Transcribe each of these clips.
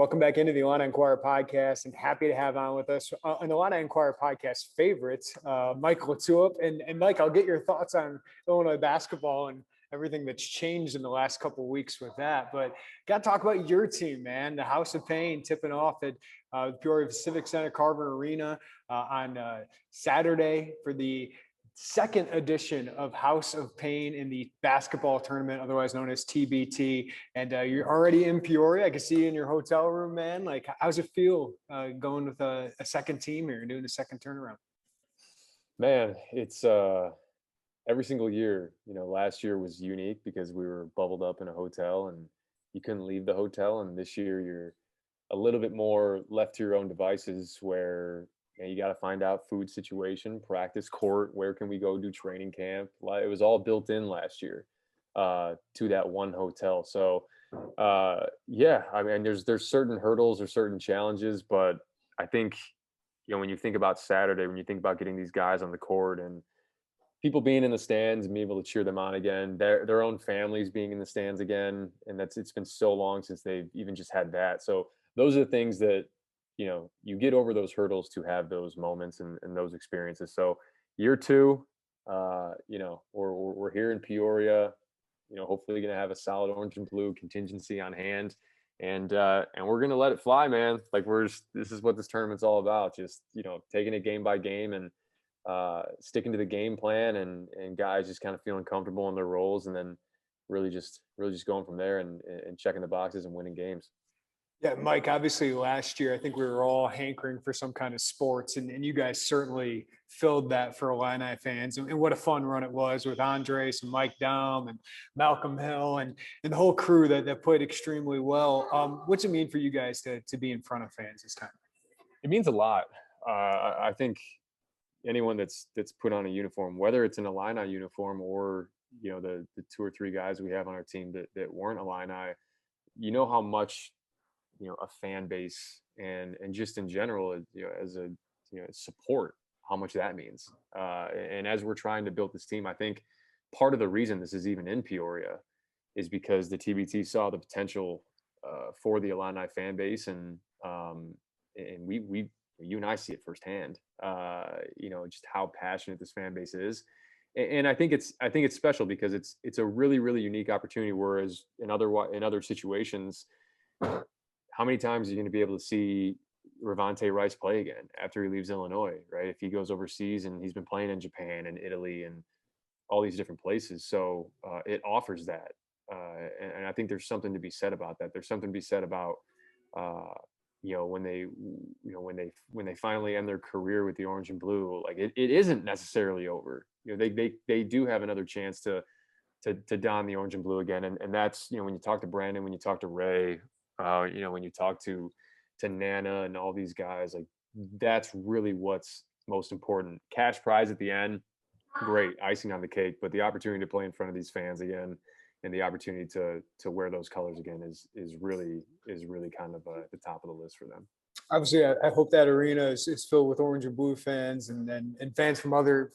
Welcome back into the Illini Inquirer podcast, and happy to have on with us an Illini Inquirer podcast favorite, Mike LaTulip. And Mike, I'll get your thoughts on Illinois basketball and everything that's changed in the last couple of weeks with that. But got to talk about your team, man. The House of Paign tipping off at Peoria Civic Center, Carver Arena on Saturday for the second edition of House of Paign in the basketball tournament, otherwise known as TBT. And you're already in Peoria. I can see you in your hotel room, man. Like, how's it feel going with a second team here and doing a second turnaround? Man, it's every single year. Last year was unique because we were bubbled up in a hotel and you couldn't leave the hotel. And this year you're a little bit more left to your own devices where you got to find out food situation, practice court, where can we go do training camp. It was all built in last year to that one hotel. So yeah, I mean, there's certain hurdles or certain challenges, but I think, when you think about Saturday, when you think about getting these guys on the court and people being in the stands and being able to cheer them on again, their own families being in the stands again, and it's been so long since they've even just had that. So those are the things that you get over those hurdles to have those moments and those experiences. So year two, we're here in Peoria, hopefully going to have a solid orange and blue contingency on hand, and we're going to let it fly, man. Like this is what this tournament's all about. Just, taking it game by game and sticking to the game plan and guys just kind of feeling comfortable in their roles, and then really just going from there and checking the boxes and winning games. Yeah, Mike, obviously last year, I think we were all hankering for some kind of sports, and you guys certainly filled that for Illini fans. And what a fun run it was with Andres and Mike Daum and Malcolm Hill and the whole crew that played extremely well. What's it mean for you guys to be in front of fans this time? It means a lot. I think anyone that's put on a uniform, whether it's an Illini uniform or, the two or three guys we have on our team that weren't Illini, how much a fan base and just in general, as a support, how much that means. And as we're trying to build this team, I think part of the reason this is even in Peoria is because the TBT saw the potential for the Illini fan base, and we you and I see it firsthand. Just how passionate this fan base is. And I think it's special because it's a really, really unique opportunity. Whereas in other situations, how many times are you going to be able to see Ravonte Rice play again after he leaves Illinois, right? If he goes overseas, and he's been playing in Japan and Italy and all these different places. So it offers that. And I think there's something to be said about that. There's something to be said about, when they finally end their career with the orange and blue, like it isn't necessarily over. They do have another chance to don the orange and blue again. And that's, when you talk to Brandon, when you talk to Ray, when you talk to Nana and all these guys, like that's really what's most important. Cash prize at the end, great, icing on the cake, but the opportunity to play in front of these fans again and the opportunity to wear those colors again is really kind of at the top of the list for them. Obviously, I hope that arena is filled with orange and blue fans and fans from other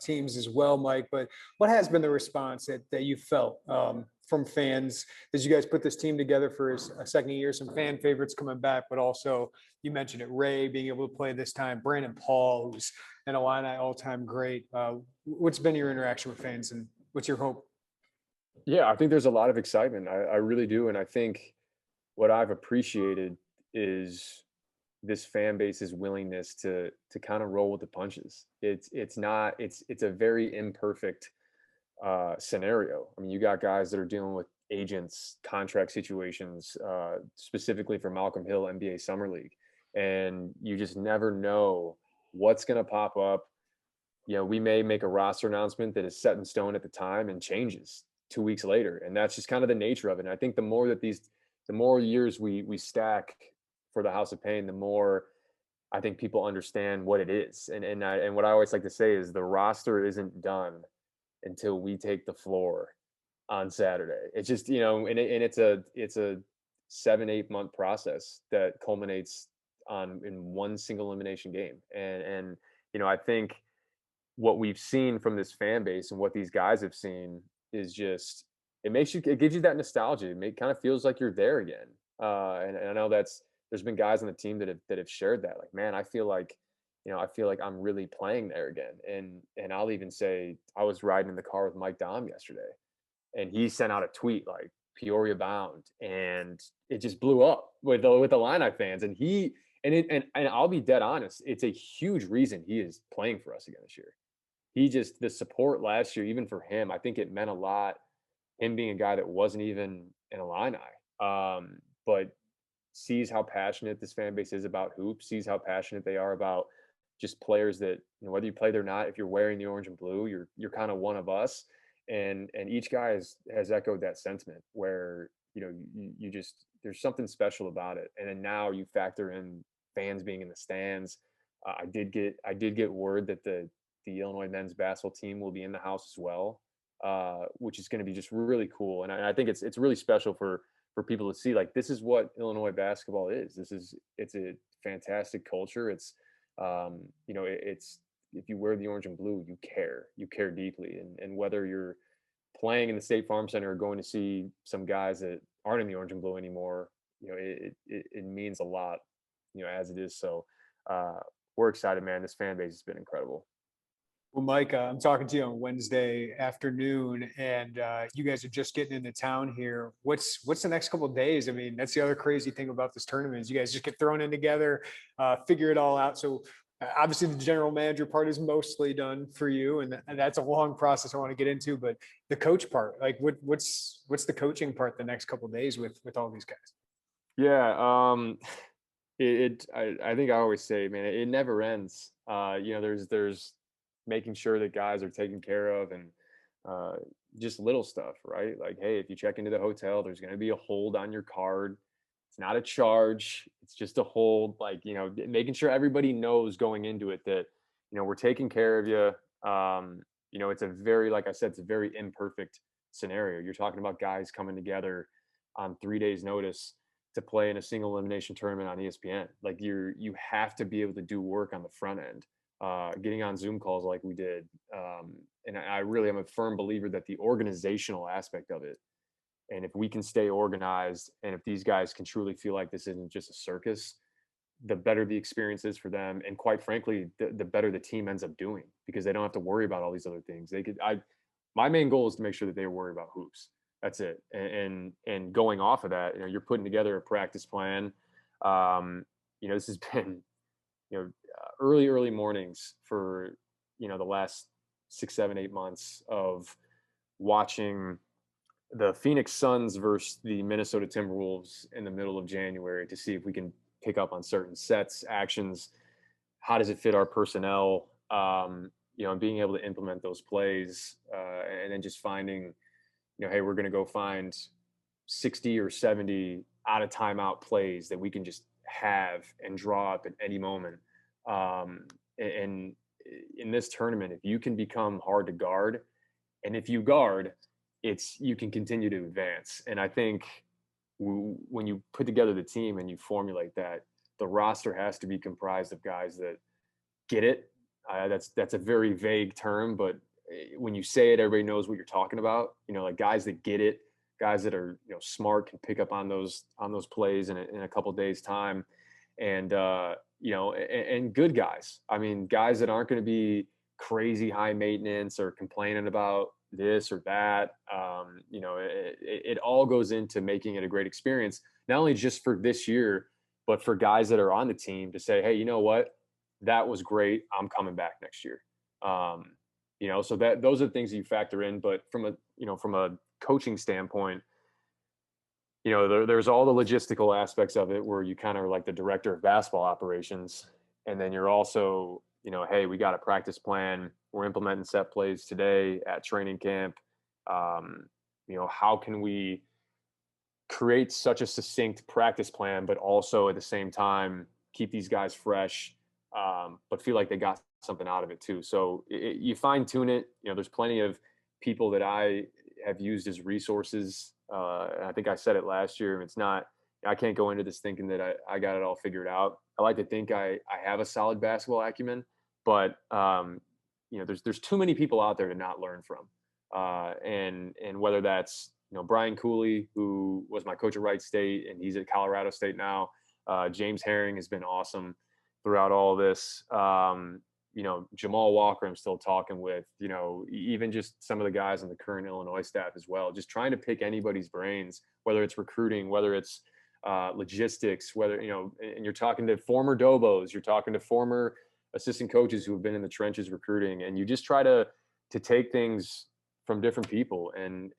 teams as well, Mike. But what has been the response that you felt from fans as you guys put this team together for a second year? Some fan favorites coming back, but also you mentioned it, Ray being able to play this time, Brandon Paul, who's an Illini all-time great. What's been your interaction with fans, and what's your hope? Yeah, I think there's a lot of excitement. I really do. And I think what I've appreciated is this fan base's willingness to kind of roll with the punches. It's a very imperfect scenario. I mean, you got guys that are dealing with agents, contract situations, specifically for Malcolm Hill, NBA Summer League, and you just never know what's going to pop up. We may make a roster announcement that is set in stone at the time and changes 2 weeks later, and that's just kind of the nature of it. And I think the more years we stack for the House of Paign, the more I think people understand what it is. And what I always like to say is the roster isn't done until we take the floor on Saturday. It's just, it's a 7-8 month process that culminates in one single elimination game. And I think what we've seen from this fan base and what these guys have seen is just, it gives you that nostalgia. It kind of feels like you're there again. And I know there's been guys on the team that have shared that, like, man, I feel like, I feel like I'm really playing there again. And I'll even say I was riding in the car with Mike Dom yesterday, and he sent out a tweet like Peoria bound, and it just blew up with the Illini fans. And and I'll be dead honest, it's a huge reason he is playing for us again this year. The support last year, even for him, I think it meant a lot. Him being a guy that wasn't even an Illini, but sees how passionate this fan base is about hoops, sees how passionate they are about just players that, whether you played or not, if you're wearing the orange and blue, you're kind of one of us. And each guy has echoed that sentiment where, you just, there's something special about it. And then now you factor in fans being in the stands. I did get word that the Illinois men's basketball team will be in the house as well, which is going to be just really cool. And I think it's really special for people to see, like, this is what Illinois basketball is. It's a fantastic culture. It's it's, if you wear the orange and blue, you care deeply. And whether you're playing in the State Farm Center or going to see some guys that aren't in the orange and blue anymore, it means a lot, as it is. So we're excited, man. This fan base has been incredible. Well, Mike, I'm talking to you on Wednesday afternoon, and you guys are just getting into town here. What's the next couple of days? I mean, that's the other crazy thing about this tournament is you guys just get thrown in together, figure it all out. So obviously, the general manager part is mostly done for you, and that's a long process I want to get into. But the coach part, like, what's the coaching part the next couple of days with all these guys? Yeah, I think I always say, man, it never ends. There's making sure that guys are taken care of, and uh, just little stuff, right? Like, hey, if you check into the hotel, there's going to be a hold on your card. It's not a charge. It's just a hold. Like, making sure everybody knows going into it that, we're taking care of you. It's a very, like I said, it's a very imperfect scenario. You're talking about guys coming together on 3 days' notice to play in a single elimination tournament on ESPN. Like, you have to be able to do work on the front end, getting on Zoom calls like we did. And I really am a firm believer that the organizational aspect of it, and if we can stay organized, and if these guys can truly feel like this isn't just a circus, the better the experience is for them. And quite frankly, the better the team ends up doing, because they don't have to worry about all these other things. My main goal is to make sure that they worry about hoops. That's it. And going off of that, you're putting together a practice plan. This has been, early mornings for, the last 6, 7, 8 months of watching the Phoenix Suns versus the Minnesota Timberwolves in the middle of January to see if we can pick up on certain sets, actions. How does it fit our personnel? And being able to implement those plays, and then just finding, hey, we're going to go find 60 or 70 out of timeout plays that we can just have and draw up at any moment. And in this tournament, if you can become hard to guard, and if you guard, you can continue to advance. And I think when you put together the team and you formulate that, the roster has to be comprised of guys that get it. That's a very vague term, but when you say it, everybody knows what you're talking about. Like, guys that get it, guys that are, smart, can pick up on those plays in a couple of days time, and and good guys. I mean, guys that aren't going to be crazy high maintenance or complaining about this or that. It all goes into making it a great experience, not only just for this year, but for guys that are on the team to say, hey, you know what, that was great, I'm coming back next year. So that those are the things that you factor in. But from a coaching standpoint, there's all the logistical aspects of it, where you kind of are like the director of basketball operations, and then you're also, hey, we got a practice plan, we're implementing set plays today at training camp. How can we create such a succinct practice plan, but also at the same time keep these guys fresh, but feel like they got something out of it too. So you fine tune it. There's plenty of people that I have used as resources. And I think I said it last year. It's not, I can't go into this thinking that I got it all figured out. I like to think I have a solid basketball acumen, but there's too many people out there to not learn from. And whether that's Brian Cooley, who was my coach at Wright State, and he's at Colorado State now. James Herring has been awesome throughout all of this. Jamal Walker, I'm still talking with, even just some of the guys on the current Illinois staff as well, just trying to pick anybody's brains, whether it's recruiting, whether it's logistics, whether, and you're talking to former Dobos, you're talking to former assistant coaches who have been in the trenches recruiting, and you just try to take things from different people and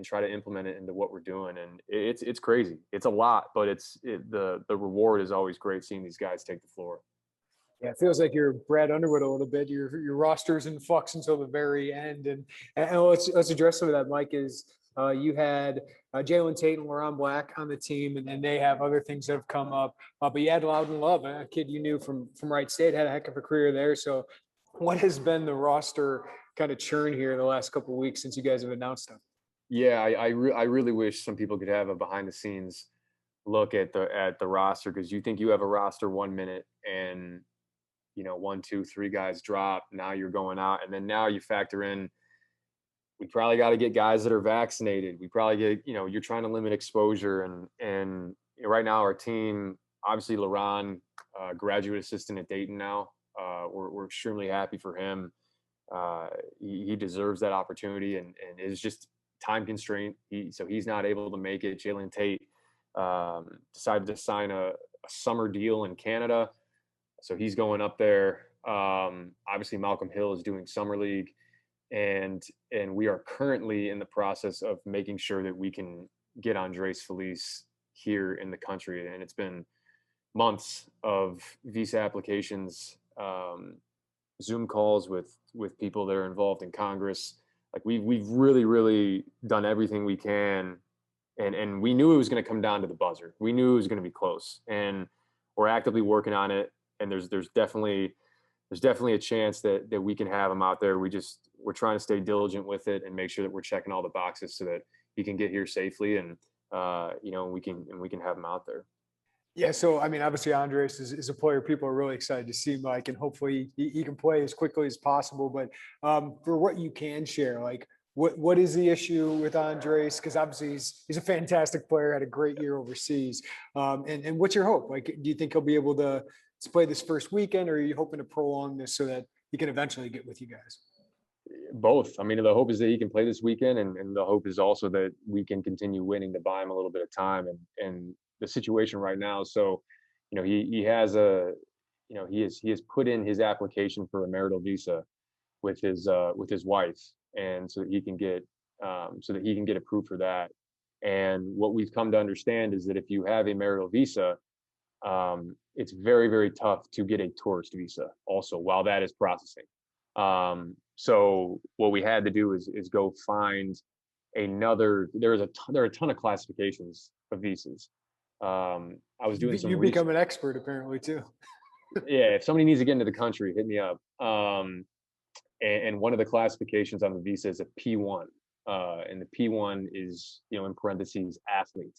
try to implement it into what we're doing. And it's crazy. It's a lot, but the reward is always great seeing these guys take the floor. Yeah, it feels like you're Brad Underwood a little bit. Your roster's in flux until the very end, and let's address some of that. Mike, is you had Jalen Tate and Laron Black on the team, and they have other things that have come up. But you had Loudon Love, a kid you knew from Wright State, had a heck of a career there. So, what has been the roster kind of churn here in the last couple of weeks since you guys have announced them? Yeah, I really wish some people could have a behind the scenes look at the roster, because you think you have a roster 1 minute and 1, 2, 3 guys drop. Now you're going out, and then now you factor in, we probably got to get guys that are vaccinated. We probably get, you're trying to limit exposure, and right now our team, obviously Laron, graduate assistant at Dayton now. We're extremely happy for him. He deserves that opportunity, and is just time constraint. So he's not able to make it. Jalen Tate decided to sign a summer deal in Canada, so he's going up there. Obviously Malcolm Hill is doing summer league, and we are currently in the process of making sure that we can get Andres Feliz here in the country. And it's been months of visa applications, Zoom calls with people that are involved in Congress. Like we've really done everything we can, and we knew it was going to come down to the buzzer. We knew it was going to be close, and we're actively working on it. And there's definitely a chance that we can have him out there. We're trying to stay diligent with it and make sure that we're checking all the boxes so that he can get here safely, and we can have him out there. Yeah, so I mean, obviously Andres is a player people are really excited to see, Mike, and hopefully he can play as quickly as possible. But for what you can share, like what is the issue with Andres? Because obviously he's a fantastic player, had a great year overseas. And what's your hope? Like, do you think he'll be able to play this first weekend, or are you hoping to prolong this so that he can eventually get with you guys? Both. I mean, the hope is that he can play this weekend, and the hope is also that we can continue winning to buy him a little bit of time. And the situation right now, so he has he has put in his application for a marital visa with his wife, and so that he can get approved for that. And what we've come to understand is that if you have a marital visa, it's very tough to get a tourist visa also while that is processing. So what we had to do is go find another. There are a ton of classifications of visas. I was doing some. You become an expert apparently too. Yeah, if somebody needs to get into the country, hit me up. And one of the classifications on the visa is a P1, and the P1 is in parentheses athlete.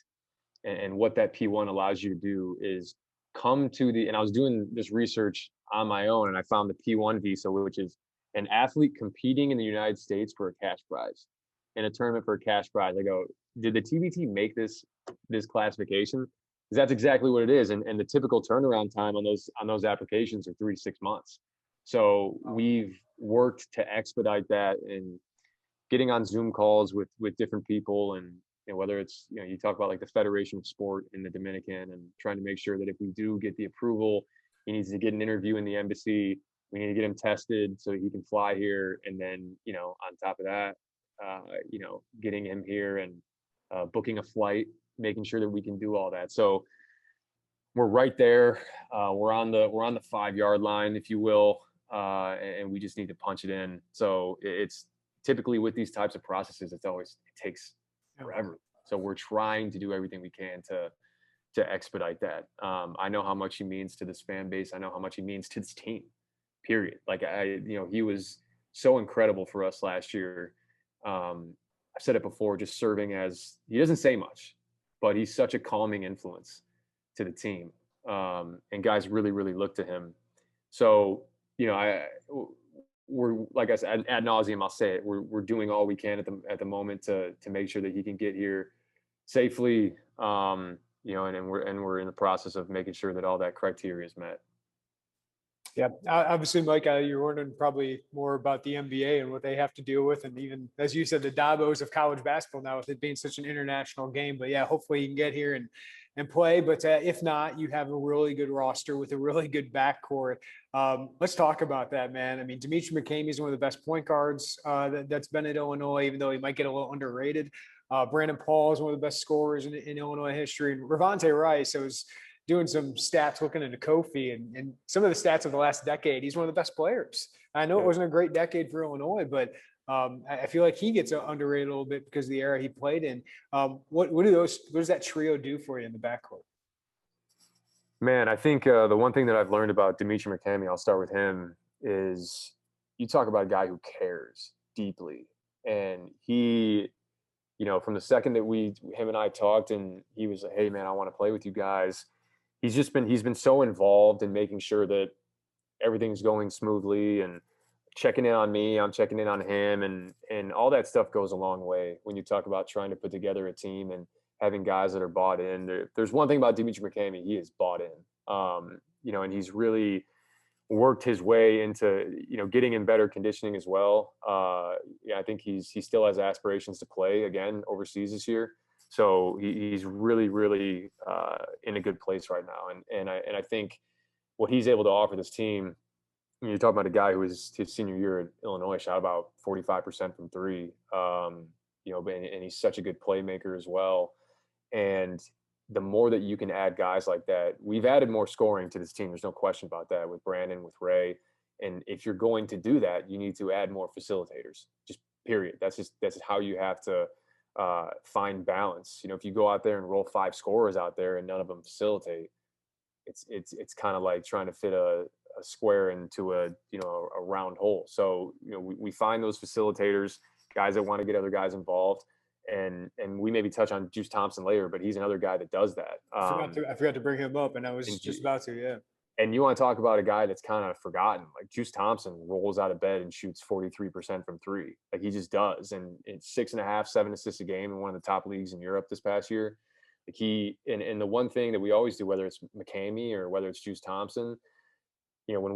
And what that P1 allows you to do is come to and I was doing this research on my own, and I found the P1 visa, which is an athlete competing in the United States for a cash prize, in a tournament for a cash prize. I go, did the TBT make this classification? Because that's exactly what it is. And the typical turnaround time on those applications are 3 to 6 months. So we've worked to expedite that, and getting on Zoom calls with different people, and whether it's you talk about like the Federation of Sport in the Dominican, and trying to make sure that if we do get the approval, he needs to get an interview in the embassy. We need to get him tested so he can fly here, and then on top of that, getting him here and booking a flight, making sure that we can do all that. So we're right there. We're on the 5-yard line, if you will, and we just need to punch it in. So it's typically with these types of processes, it takes forever. So we're trying to do everything we can to expedite that. I know how much he means to this fan base. I know how much he means to this team, period. Like he was so incredible for us last year. I've said it before, just serving as, he doesn't say much, but he's such a calming influence to the team. And guys really look to him. So, we're like I said, ad nauseum, I'll say it. We're doing all we can at the moment to make sure that he can get here safely. And we're in the process of making sure that all that criteria is met. Yeah, obviously, Mike, you're wondering probably more about the NBA and what they have to deal with, and even as you said, the Davos of college basketball now with it being such an international game. But yeah, hopefully you can get here and play. But if not, you have a really good roster with a really good backcourt. Let's talk about that, man. I mean, Dimitri McCamey is one of the best point guards that's been at Illinois, even though he might get a little underrated. Brandon Paul is one of the best scorers in Illinois history, and Ravonte Rice. I was doing some stats looking into Kofi and some of the stats of the last decade. He's one of the best players. I know it wasn't a great decade for Illinois, but I feel like he gets underrated a little bit because of the era he played in. What does that trio do for you in the backcourt? Man, I think the one thing that I've learned about Dimitri McCamey, I'll start with him, is you talk about a guy who cares deeply. And he, from the second that him and I talked and he was like, hey man, I want to play with you guys. He's been so involved in making sure that everything's going smoothly and checking in on me, I'm checking in on him, and all that stuff goes a long way when you talk about trying to put together a team and having guys that are bought in. There's one thing about Dimitri McCamey, he is bought in. And he's really worked his way into, getting in better conditioning as well. I think he still has aspirations to play again overseas this year. So he's really, really in a good place right now. And I think what he's able to offer this team, you're talking about a guy who was his senior year at Illinois, shot about 45% from three. And he's such a good playmaker as well. And the more that you can add guys like that, we've added more scoring to this team. There's no question about that with Brandon, with Ray. And if you're going to do that, you need to add more facilitators, just period. That's how you have to find balance. If you go out there and roll 5 scorers out there and none of them facilitate, it's kind of like trying to fit a square into a round hole. So we find those facilitators, guys that want to get other guys involved, and we maybe touch on Juice Thompson later, but he's another guy that does that. I forgot to bring him up, and I was just about to. Yeah. And you want to talk about a guy that's kind of forgotten, like Juice Thompson rolls out of bed and shoots 43% from three. Like he just does. And it's 6.5, 7 assists a game in one of the top leagues in Europe this past year. Like and the one thing that we always do, whether it's McCamey or whether it's Juice Thompson, when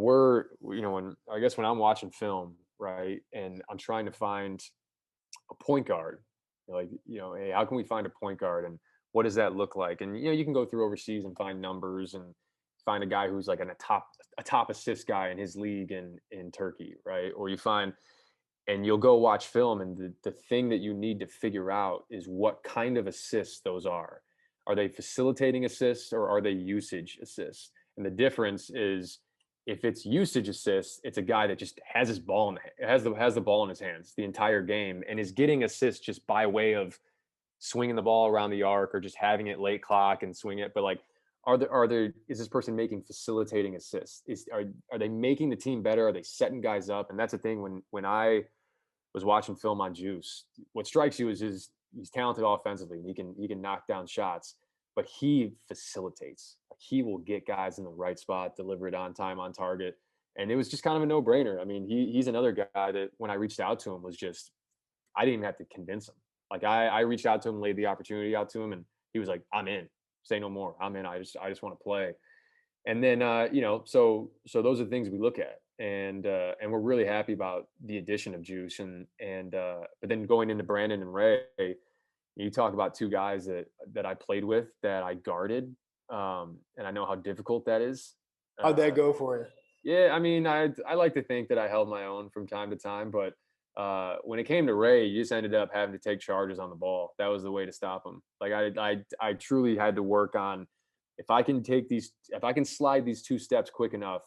I'm watching film, right, and I'm trying to find a point guard, hey, how can we find a point guard and what does that look like? And, you can go through overseas and find numbers and find a guy who's like a top assist guy in his league in Turkey, right? Or you find, and you'll go watch film, and the thing that you need to figure out is what kind of assists those are. Are they facilitating assists or are they usage assists? And the difference is, if it's usage assists, it's a guy that just has his ball has the ball in his hands the entire game and is getting assists just by way of swinging the ball around the arc or just having it late clock and swing it. But like, is this person making facilitating assists? Are they making the team better? Are they setting guys up? And that's the thing when I was watching film on Juice, what strikes you is he's talented offensively and he can knock down shots, but he facilitates. He will get guys in the right spot, deliver it on time, on target. And it was just kind of a no-brainer. I mean, he's another guy that when I reached out to him was just, I didn't even have to convince him. Like I reached out to him, laid the opportunity out to him, and he was like, I'm in. Say no more. I'm in. I just want to play. And then so those are the things we look at. And we're really happy about the addition of Juice but then going into Brandon and Ray, you talk about two guys that I played with, that I guarded, and I know how difficult that is. How'd that go for you? Yeah, I mean, I like to think that I held my own from time to time, but when it came to Ray, you just ended up having to take charges on the ball. That was the way to stop him. Like I truly had to work on, if I can slide these 2 steps quick enough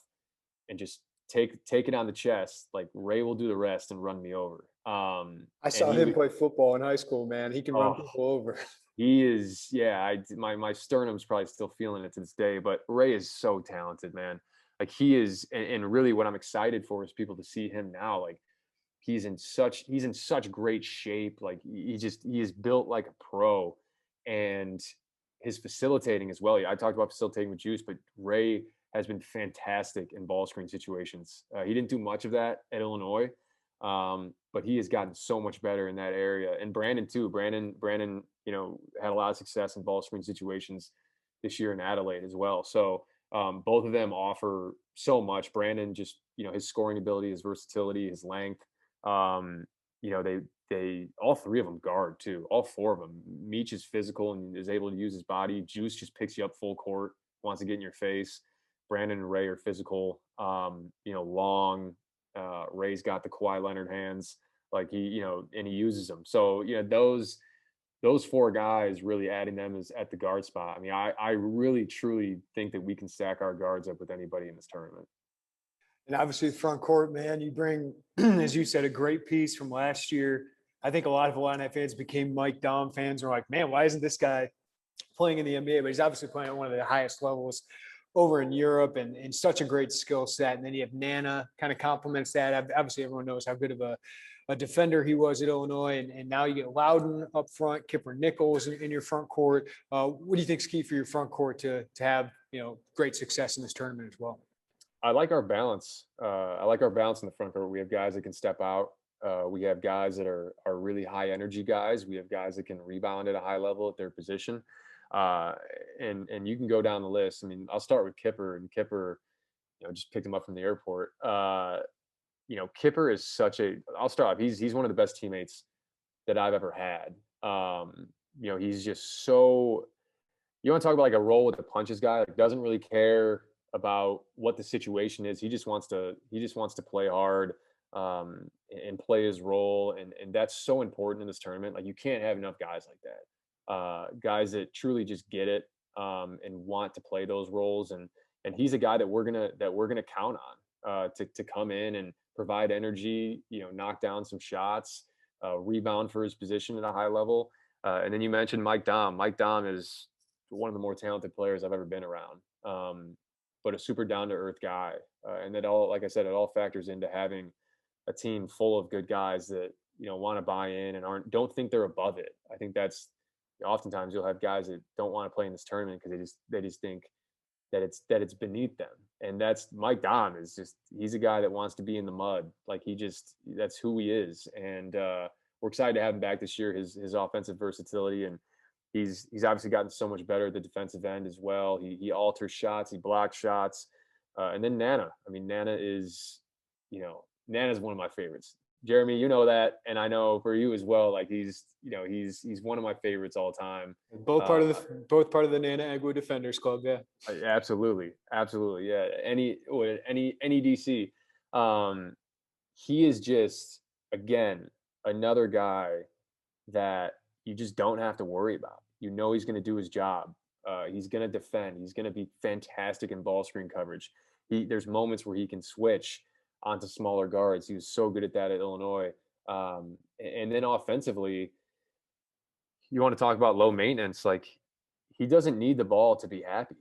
and just take it on the chest, like Ray will do the rest and run me over. I saw him play football in high school, man. He can run people over. He is, yeah. My sternum's probably still feeling it to this day. But Ray is so talented, man. Like he is, and really, what I'm excited for is people to see him now. Like he's in such great shape. Like he is built like a pro, and his facilitating as well. I talked about facilitating with Juice, but Ray has been fantastic in ball screen situations. He didn't do much of that at Illinois, but he has gotten so much better in that area. And Brandon too. Brandon, had a lot of success in ball screen situations this year in Adelaide as well. So both of them offer so much. Brandon just, his scoring ability, his versatility, his length. They all three of them guard too. All four of them. Meach is physical and is able to use his body. Juice just picks you up full court, wants to get in your face. Brandon and Ray are physical, long. Ray's got the Kawhi Leonard hands, like and he uses them. So, those four guys, really adding them is at the guard spot. I mean, I really truly think that we can stack our guards up with anybody in this tournament. And obviously, the front court, man, you bring, as you said, a great piece from last year. I think a lot of Illini fans became Mike Daum fans. Are like, man, why isn't this guy playing in the NBA? But he's obviously playing at one of the highest levels over in Europe, and such a great skill set. And then you have Nana, kind of complements that. Obviously, everyone knows how good of a defender he was at Illinois, and now you get Loudon up front, Kipper Nichols in your front court. What do you think is key for your front court to have great success in this tournament as well? I like our balance. I like our balance in the front court. We have guys that can step out. We have guys that are really high energy guys. We have guys that can rebound at a high level at their position. And you can go down the list. I mean, I'll start with Kipper, and Kipper, just picked him up from the airport. Kipper is I'll start off. He's one of the best teammates that I've ever had. He's just so, you want to talk about like a roll with the punches guy, like doesn't really care about what the situation is. He just wants to play hard, and play his role. And that's so important in this tournament. Like, you can't have enough guys like that. Guys that truly just get it, and want to play those roles. And he's a guy that we're gonna count on, to come in and provide energy, knock down some shots, rebound for his position at a high level. And then you mentioned Mike Daum. Mike Daum is one of the more talented players I've ever been around, but a super down to earth guy. And that all, like I said, it all factors into having a team full of good guys that want to buy in and don't think they're above it. I think that's oftentimes you'll have guys that don't want to play in this tournament because they just think that it's beneath them. And that's Mike Daum he's a guy that wants to be in the mud. Like, that's who he is. And we're excited to have him back this year. His offensive versatility, and he's obviously gotten so much better at the defensive end as well. He alters shots, he blocks shots. And then Nana. I mean, Nana's one of my favorites. Jeremy, you know that, and I know for you as well. Like, he's one of my favorites all time. Both part of the Nana Egwu Defenders Club, yeah. Absolutely, yeah. Any DC. He is just, again, another guy that you just don't have to worry about. He's going to do his job. He's going to defend. He's going to be fantastic in ball screen coverage. There's moments where he can switch onto smaller guards. He was so good at that at Illinois. And then offensively, you want to talk about low maintenance. Like, he doesn't need the ball to be happy.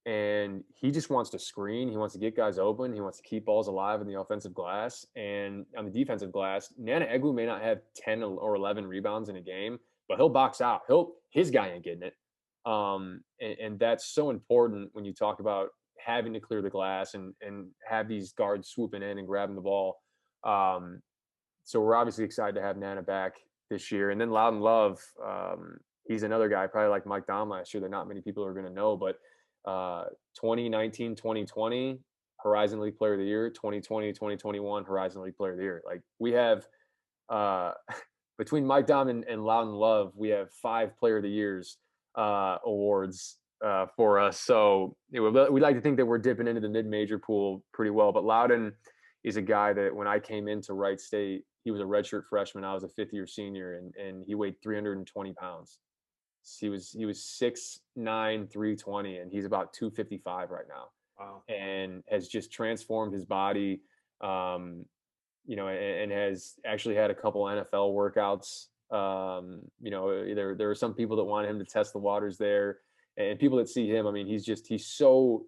And he just wants to screen. He wants to get guys open. He wants to keep balls alive in the offensive glass. And on the defensive glass, Nana Egwu may not have 10 or 11 rebounds in a game, but he'll box out. His guy ain't getting it. And that's so important when you talk about having to clear the glass and have these guards swooping in and grabbing the ball. So we're obviously excited to have Nana back this year. And then Loudon Love, he's another guy, probably like Mike Daum last year, that not many people are going to know, but 2019, 2020, Horizon League Player of the Year, 2020, 2021, Horizon League Player of the Year. Like, we have, between Mike Daum and Loudon Love, we have 5 Player of the Years awards for us. So we'd like to think that we're dipping into the mid-major pool pretty well. But Loudon is a guy that when I came into Wright State, he was a redshirt freshman. I was a fifth-year senior, and he weighed 320 pounds. He was 6'9", 320, and he's about 255 right now. Wow. And has just transformed his body, and has actually had a couple NFL workouts. There are some people that want him to test the waters there, and people that see him, I mean, he's so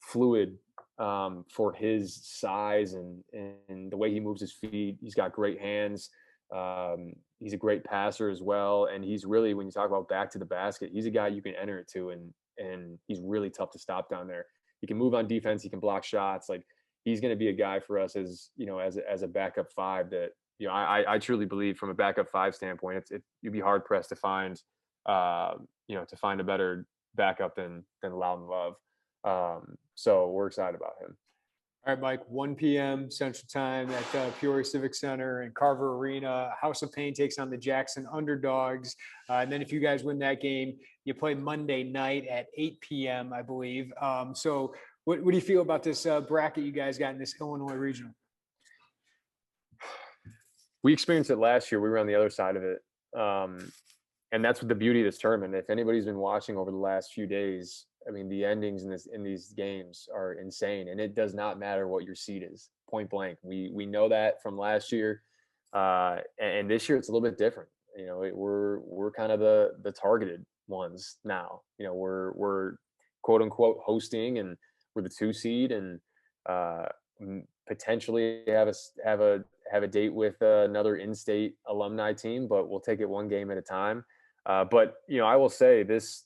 fluid for his size and the way he moves his feet. He's got great hands. He's a great passer as well. And he's really, when you talk about back to the basket, he's a guy you can enter it to, and he's really tough to stop down there. he can move on defense. He can block shots. Like, he's going to be a guy for us as, as a backup five that, I truly believe from a backup five standpoint, you'd be hard pressed to find, to find a better backup than Loudon Love. So we're excited about him. All right, Mike, 1 p.m. Central Time at Peoria Civic Center and Carver Arena. House of Paign takes on the Jackson Underdogs. And then if you guys win that game, you play Monday night at 8 p.m., I believe. So what do you feel about this bracket you guys got in this Illinois Regional? We experienced it last year. We were on the other side of it. And that's what the beauty of this tournament. If anybody's been watching over the last few days, I mean, the endings in these games are insane, and it does not matter what your seed is, point blank. We know that from last year, and this year it's a little bit different. We're kind of the targeted ones now. We're quote unquote hosting, and we're the 2 seed, and potentially have a date with another in-state alumni team, but we'll take it one game at a time. But I will say this,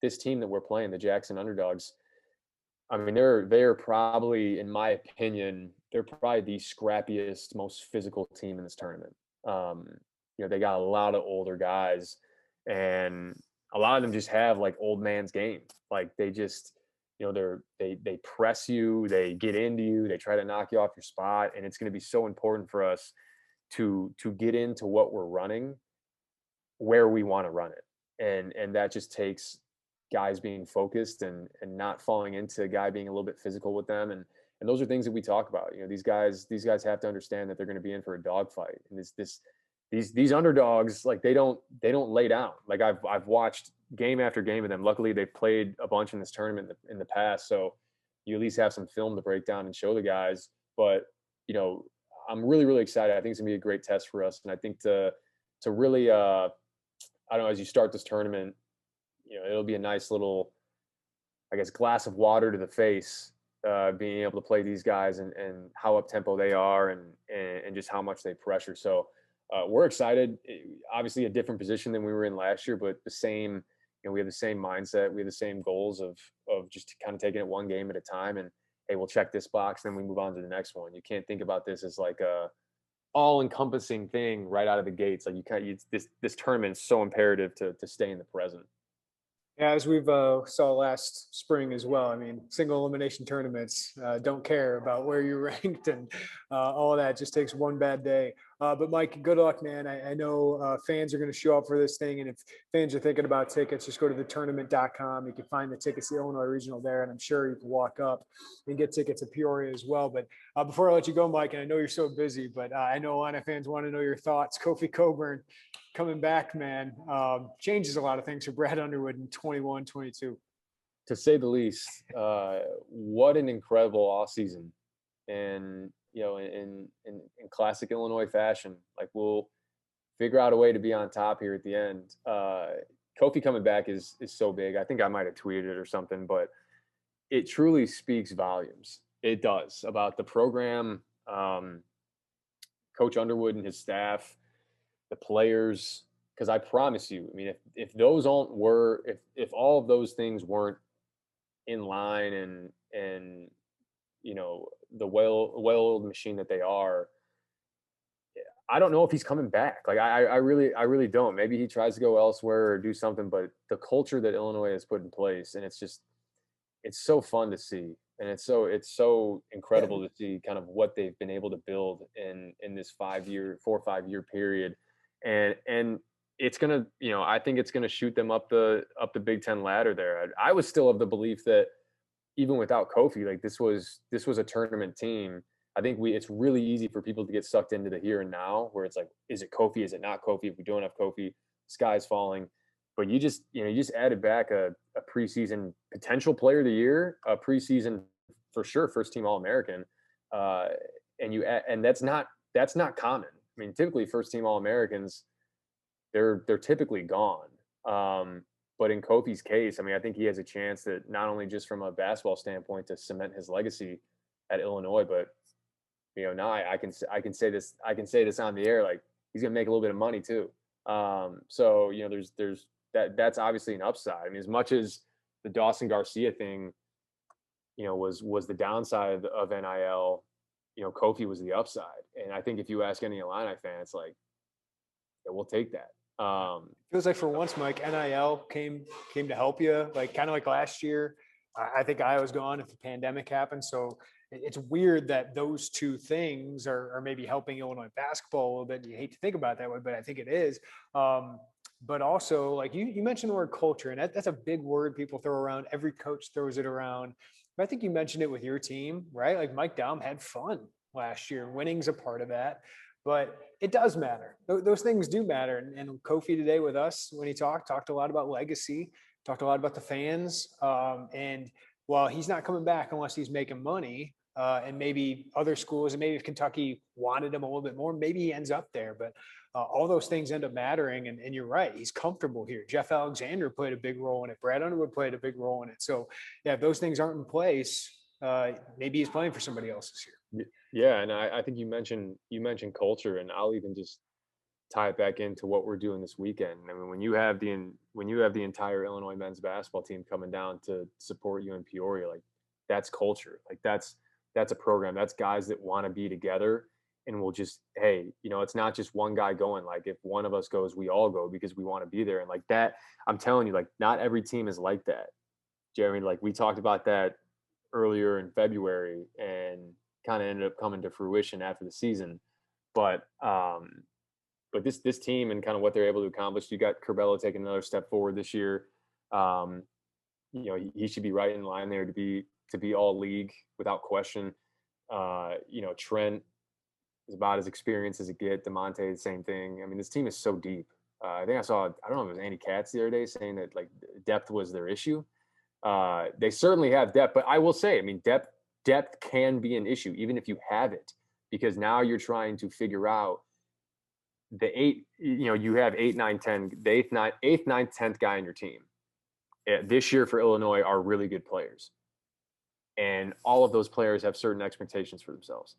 this team that we're playing, the Jackson Underdogs, I mean, they're probably, in my opinion, they're probably the scrappiest, most physical team in this tournament. They got a lot of older guys, and a lot of them just have like old man's game. Like, they just, they press you, they get into you, they try to knock you off your spot, and it's going to be so important for us to get into what we're running, where we want to run it, and that just takes guys being focused and not falling into a guy being a little bit physical with them. And those are things that we talk about. These guys have to understand that they're going to be in for a dogfight. And these underdogs, like, they don't lay down. Like, I've watched game after game of them. Luckily, they've played a bunch in this tournament in the past, so you at least have some film to break down and show the guys. But I'm really, really excited. I think it's gonna be a great test for us. And I think to really I don't know, as you start this tournament, it'll be a nice little, I guess, glass of water to the face, being able to play these guys and how up tempo they are, and just how much they pressure. So we're excited. Obviously a different position than we were in last year, but the same, we have the same mindset. We have the same goals of just kind of taking it one game at a time, and hey, we'll check this box, then we move on to the next one. You can't think about this as like a all-encompassing thing right out of the gates. Like, this tournament is so imperative to stay in the present. Yeah, as we've saw last spring as well. I mean, single elimination tournaments don't care about where you're ranked, and all of that. Just takes one bad day. But Mike, good luck, man. I know fans are going to show up for this thing, and if fans are thinking about tickets, just go to thetournament.com. You can find the tickets to the Illinois Regional there, and I'm sure you can walk up and get tickets at Peoria as well. But before I let you go, Mike, and I know you're so busy, but I know a lot of fans want to know your thoughts. Kofi Coburn coming back, man, changes a lot of things for Brad Underwood in 21, 22. To say the least. What an incredible offseason. And, in classic Illinois fashion, like, we'll figure out a way to be on top here at the end. Kofi coming back is so big. I think I might have tweeted it or something, but it truly speaks volumes. It does, about the program, Coach Underwood and his staff, the players, because I promise you, I mean, if those if all of those things weren't in line, and the well-oiled machine that they are, I don't know if he's coming back. Like, I really don't. Maybe he tries to go elsewhere or do something, but the culture that Illinois has put in place, and it's so fun to see. And it's so incredible to see kind of what they've been able to build in this 4 or 5 year period. And it's gonna, I think it's gonna shoot them up the Big Ten ladder there. I was still of the belief that even without Kofi, like, this was a tournament team. I think it's really easy for people to get sucked into the here and now, where it's like, is it Kofi? Is it not Kofi? If we don't have Kofi, sky's falling. But you just added back a preseason potential player of the year, a preseason for sure first team All-American, and that's not common. I mean, typically first team All-Americans, they're typically gone. But in Kofi's case, I mean, I think he has a chance that not only just from a basketball standpoint to cement his legacy at Illinois, but now I can say this on the air, like, he's gonna make a little bit of money too. So there's that's obviously an upside. I mean, as much as the Dawson Garcia thing was the downside of NIL. Kofi was the upside. And I think if you ask any Illini fan, it's like, yeah, we'll take that. Feels like for once, Mike, NIL came to help you, like kind of like last year. I think I was gone if the pandemic happened. So it's weird that those two things are maybe helping Illinois basketball a little bit. You hate to think about it that way, but I think it is. But also, like you mentioned the word culture, and that's a big word people throw around. Every coach throws it around. But I think you mentioned it with your team, right? Like Mike Daum had fun last year. Winning's a part of that. But it does matter. Those things do matter. And Kofi today with us, when he talked a lot about legacy, talked a lot about the fans. And while he's not coming back unless he's making money, and maybe other schools, and maybe if Kentucky wanted him a little bit more, maybe he ends up there. But all those things end up mattering. And you're right, he's comfortable here. Jeff Alexander played a big role in it. Brad Underwood played a big role in it. So, yeah, if those things aren't in place, maybe he's playing for somebody else this year. Yeah, and I think you mentioned culture, and I'll even just tie it back into what we're doing this weekend. I mean, when you have the entire Illinois men's basketball team coming down to support you in Peoria, like that's culture. Like that's a program. That's guys that want to be together and will just, hey, it's not just one guy going. Like if one of us goes, we all go because we want to be there. And like that, I'm telling you, like not every team is like that, Jeremy. Like we talked about that earlier in February, and kind of ended up coming to fruition after the season. But this team and kind of what they're able to accomplish, you got Curbelo taking another step forward this year. He should be right in line there to be all league without question. Trent is about as experienced as it gets. DeMonte, the same thing. I mean, this team is so deep. I think I don't know if it was Andy Katz the other day saying that like depth was their issue. They certainly have depth, but I will say, I mean, depth can be an issue, even if you have it, because now you're trying to figure out you have 8, 9, 10, the 8th, 9th, 10th guy in your team. This year for Illinois are really good players. And all of those players have certain expectations for themselves.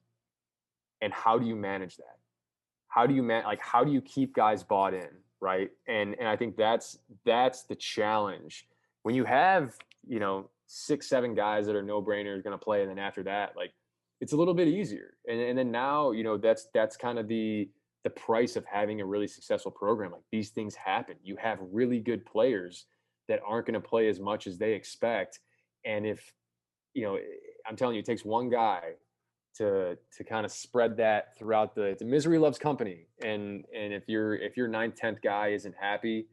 And how do you manage that? How do you keep guys bought in, right? And I think that's the challenge. When you have, 6, 7 guys that are no-brainers going to play, and then after that, like it's a little bit easier. And then now, that's kind of the price of having a really successful program. Like these things happen. You have really good players that aren't going to play as much as they expect. And if, I'm telling you, it takes one guy to kind of spread that throughout the misery loves company. And if your 9th, 10th guy isn't happy,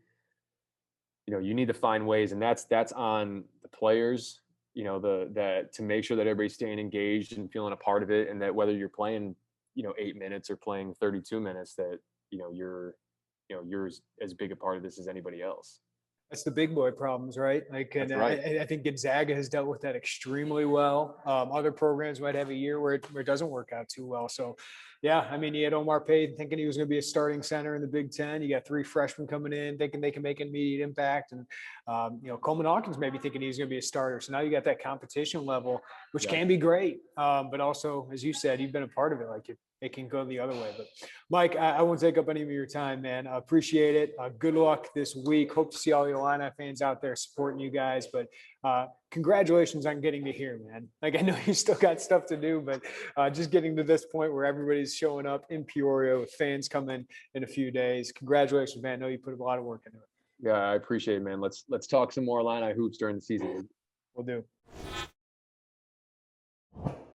you need to find ways, and that's on the players, to make sure that everybody's staying engaged and feeling a part of it, and that whether you're playing, 8 minutes or playing 32 minutes, that you're as big a part of this as anybody else. That's the big boy problems, right? Like, and right. I think Gonzaga has dealt with that extremely well. Other programs might have a year where it doesn't work out too well. So, yeah, I mean, you had Omar Paign thinking he was going to be a starting center in the Big Ten. You got 3 freshmen coming in thinking they can make an immediate impact, and Coleman Hawkins maybe thinking he's going to be a starter. So now you got that competition level, which can be great, but also, as you said, you've been a part of it. Like it can go the other way. But Mike, I won't take up any of your time, man. I appreciate it. Good luck this week. Hope to see all the Illini fans out there supporting you guys. But congratulations on getting to here, man. Like I know you still got stuff to do, but just getting to this point where everybody's showing up in Peoria with fans coming in a few days. Congratulations, man. I know you put a lot of work into it. Yeah, I appreciate it, man. Let's talk some more Illini hoops during the season. We'll do.